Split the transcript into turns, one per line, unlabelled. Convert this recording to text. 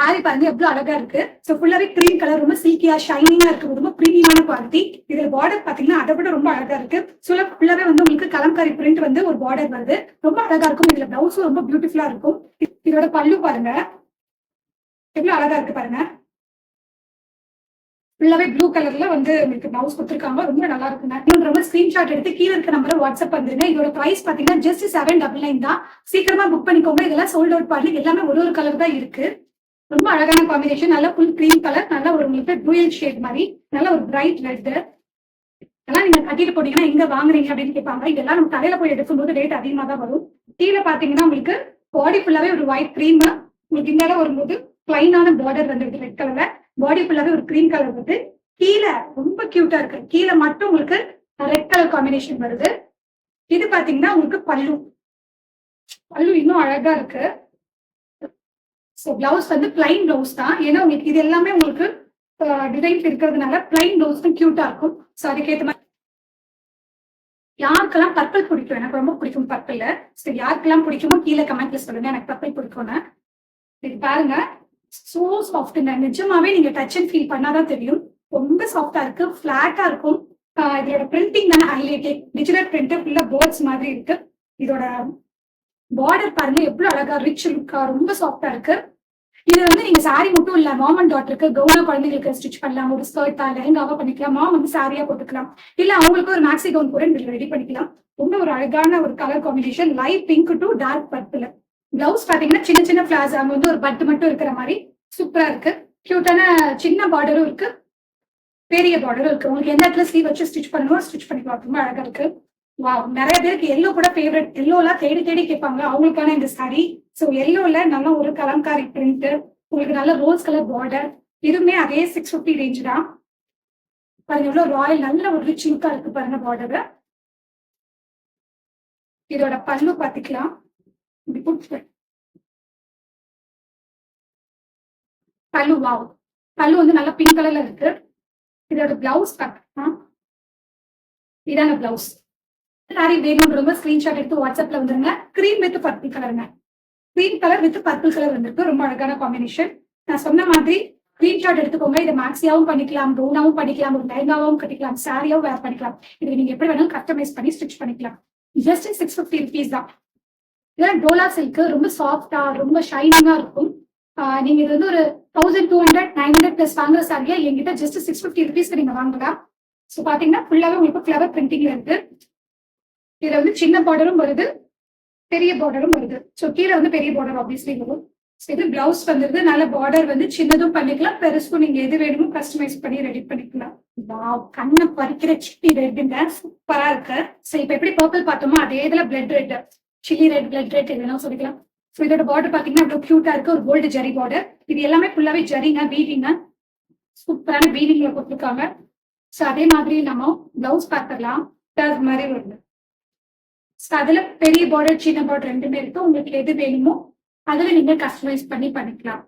ஆரி பாருங்க எவ்வளவு அழகா இருக்கு. சோ ஃபுல்லாவே கிரீம் கலர், ரொம்ப சில்கியா ஷைனிங்கா இருக்கு, ரொம்ப பிரீமியமான குவாலிட்டி. இதுல பார்டர் பாத்தீங்கன்னா அதை விட ரொம்ப அழகா இருக்கு. ஃபுல்லாவே வந்து உங்களுக்கு கலம்காரி பிரிண்ட் வந்து ஒரு பார்டர் வருது, ரொம்ப அழகா இருக்கும். இதுல பிளவுஸும் ரொம்ப பியூட்டிஃபுல்லா இருக்கும். இதோட பல்லு பாருங்க எவ்வளவு அழகா இருக்கு பாருங்க. ஃபுல்லாவே ப்ளூ கலர்ல வந்து உங்களுக்கு பிளவுஸ் கொடுத்துருக்காங்க, ரொம்ப நல்லா இருக்குங்க. இன்னொரு ரொம்ப ஸ்கிரீன்ஷாட் எடுத்து கீழே இருக்க நம்பரை வாட்ஸ்அப் வந்துருங்க. இதோட பிரைஸ் பாத்தீங்கன்னா ஜஸ்ட் 799 தான். சீக்கிரமா புக் பண்ணிக்கோங்க. இதெல்லாம் சோல்ட் அவுட் பாருங்க, எல்லாமே ஒரு கலர் தான் இருக்கு. ரொம்ப அழகான காம்பினேஷன், நல்ல ஃபுல் கிரீம் கலர், நல்ல ஒரு உங்களுக்கு டூயல் ஷேட் மாதிரி, நல்ல ஒரு பிரைட் ரெட். இதெல்லாம் நீங்க கட்டிட்டு போனீங்கன்னா எங்க வாங்குறீங்க அப்படின்னு கேட்பாங்க. இதெல்லாம் நம்ம கடையில போய் எடுக்கும்போது ரேட் அதிகமா தான் வரும். கீழே பாத்தீங்கன்னா உங்களுக்கு பாடி ஃபுல்லாவே ஒரு ஒயிட் கிரீம், உங்களுக்கு இந்த வரும்போது பிளைனான பார்டர் வந்து ரெட் கலர்ல, பாடி ஃபுல்லாவே ஒரு கிரீம் கலர் வந்து கீழே ரொம்ப கியூட்டா இருக்கு. கீழே மட்டும் உங்களுக்கு ரெட் கலர் காம்பினேஷன் வருது. இது பாத்தீங்கன்னா உங்களுக்கு பல்லு இன்னும் அழகா இருக்கு. பிளவுஸ் வந்து பிளைன் பிளவுஸ் தான், ஏன்னா உங்களுக்கு இது எல்லாமே உங்களுக்கு டிசைன்ஸ் இருக்கிறதுனால பிளைன் பிளவுஸ் தான் கியூட்டா இருக்கும். ஸோ அதுக்கேற்ற மாதிரி யாருக்கெல்லாம் பர்பிள் பிடிக்கும், எனக்கு ரொம்ப பிடிக்கும் பர்பிள். சரி, யாருக்கெல்லாம் பிடிக்குமோ கீழே கமெண்ட்ல சொல்லுங்க, எனக்கு பர்பிள் பிடிக்கும்னு. இது பாருங்க, சோ சாஃப்ட்ங்க, நிஜமாவே நீங்க டச் அண்ட் ஃபீல் பண்ணாதான் தெரியும். ரொம்ப சாஃப்டா இருக்கு, பிளாட்டா இருக்கும். இதோட பிரிண்டிங் தானே ஹைலைட், டிஜிட்டல் பிரிண்ட், ஃபுல்லா பேர்ட்ஸ் மாதிரி இருக்கு. இதோட பார்டர் பாருங்க எவ்வளவு அழகா ரிச் லுக்கா, ரொம்ப சாஃப்டா இருக்கு. இது வந்து நீங்க சாரி மட்டும் இல்ல, மாம் அண்ட் டாட்டருக்கு கவுனா குழந்தைங்களுக்கு ஸ்டிச் பண்ணலாம், ஒரு ஸ்கர்ட்டா லெஹங்காவா பண்ணிக்கலாம், மாம் வந்து சாரியா போட்டுக்கலாம், இல்ல அவங்களுக்கு ஒரு மேக்ஸி கவுன் கூட ரெடி பண்ணிக்கலாம். ரொம்ப ஒரு அழகான ஒரு colour combination, light pink to dark purple. Blouse பாத்தீங்கன்னா சின்ன சின்ன பிளாஸ், அங்க வந்து ஒரு பட்டு மட்டும் இருக்கிற மாதிரி சூப்பரா இருக்கு. கியூட்டான சின்ன பார்டரும் இருக்கு, பெரிய பார்டரும் இருக்கு. உங்களுக்கு எந்த இடத்துல ஸ்லீவ் வச்சு ஸ்டிச் பண்ணணுமோ ஸ்டிச் பண்ணிக்கலாம், ரொம்ப அழகா இருக்கு. நிறைய பேருக்கு எல்லோ கூட ஃபேவரட், எல்லோலாம் தேடி தேடி கேட்பாங்க, அவங்களுக்கான இந்த சாரி. ஸோ எல்லோல நல்ல ஒரு கலம்காரி பிரிண்ட், உங்களுக்கு நல்ல ரோஸ் கலர் பார்டர், இதுவுமே அதே 650 ரேஞ்ச் தான். பாருங்க எவ்வளவு ராயல், நல்ல ஒரு ரிச் லுக்கா இருக்கு பாருங்க பார்டர். இதோட பல்லு பாத்துக்கலாம், பல்லு வாவ், பல்லு வந்து நல்ல பிங்க் கலர்ல இருக்கு. இதோட பிளவுஸ் பாத்தீங்கன்னா இதான பிளவுஸ். சாரி வேணும்ன்றவங்க ஸ்கிரீன்ஷாட் எடுத்து வாட்ஸ்அப்ல வந்துருங்க. கிரீம் வித் பர்பிள் கலருங்க, cream colour with purple colour வந்திருக்கு, ரொம்ப அழகான காம்பினேஷன். நான் சொன்ன மாதிரி ஸ்கிரீன்ஷாட் எடுத்துக்கோங்க. இதை மேக்ஸியாவும் பண்ணிக்கலாம், கவுனாவும் பண்ணிக்கலாம், ஒரு லெஹங்காவும் கட்டிக்கலாம், சாரியாவும் வேர் பண்ணிக்கலாம். இது நீங்க எப்படி வேணாலும் கஸ்டமைஸ் பண்ணி ஸ்டிச் பண்ணிக்கலாம். ஜஸ்ட் 650 ருபீஸ் தான். இதெல்லாம் டோலா சில்க், ரொம்ப சாஃப்டா ரொம்ப ஷைனிங்கா இருக்கும். நீங்க இது வந்து ஒரு 1200 900 பிளஸ் வாங்குற சாரியா என்கிட்ட ஜஸ்ட் 650 ருபீஸ்க்கு நீங்க வாங்கலாம். ஸோ பாத்தீங்கன்னா ஃபுல்லாவே உங்களுக்கு ஃபிளவர் பிரிண்டிங்ல இருக்கு. இதுல வந்து சின்ன பார்டரும் வருது, பெரிய பார்டரும் வருது. ஸோ கீழே வந்து பெரிய பார்டர் ஆப்வியஸ்லி வரும். இது பிளவுஸ் வந்துருது, நல்ல பார்டர் வந்து சின்னதும் பண்ணிக்கலாம், பெருசும் நீங்க எது வேணுமோ கஸ்டமைஸ் பண்ணி ரெடி பண்ணிக்கலாம். கண்ணை பறிக்கிற சில்லி ரெட்டுங்க, சூப்பரா இருக்கு. ஸோ இப்ப எப்படி பர்பிள் பார்த்தோமோ அதே இதுல blood red, chilli red, blood red இதெல்லாம் சொல்லிக்கலாம். ஸோ இதோட பார்டர் பாத்தீங்கன்னா இவ்வளவு கியூட்டா இருக்கு, ஒரு கோல்டு ஜரி பார்டர். இது எல்லாமே ஃபுல்லாவே ஜரிங்க, வீவிங்க, சூப்பரான வீவிங்ல கொடுத்துருக்காங்க. ஸோ அதே மாதிரி நம்ம பிளவுஸ் பார்த்துடலாம், மாதிரி வருது. அதுல பெரிய பார்டர் சின்ன பார்டர் ரெண்டுமே இருக்கு, உங்களுக்கு எது வேணுமோ அதுல நீங்க கஸ்டமைஸ் பண்ணி பண்ணிக்கலாம்.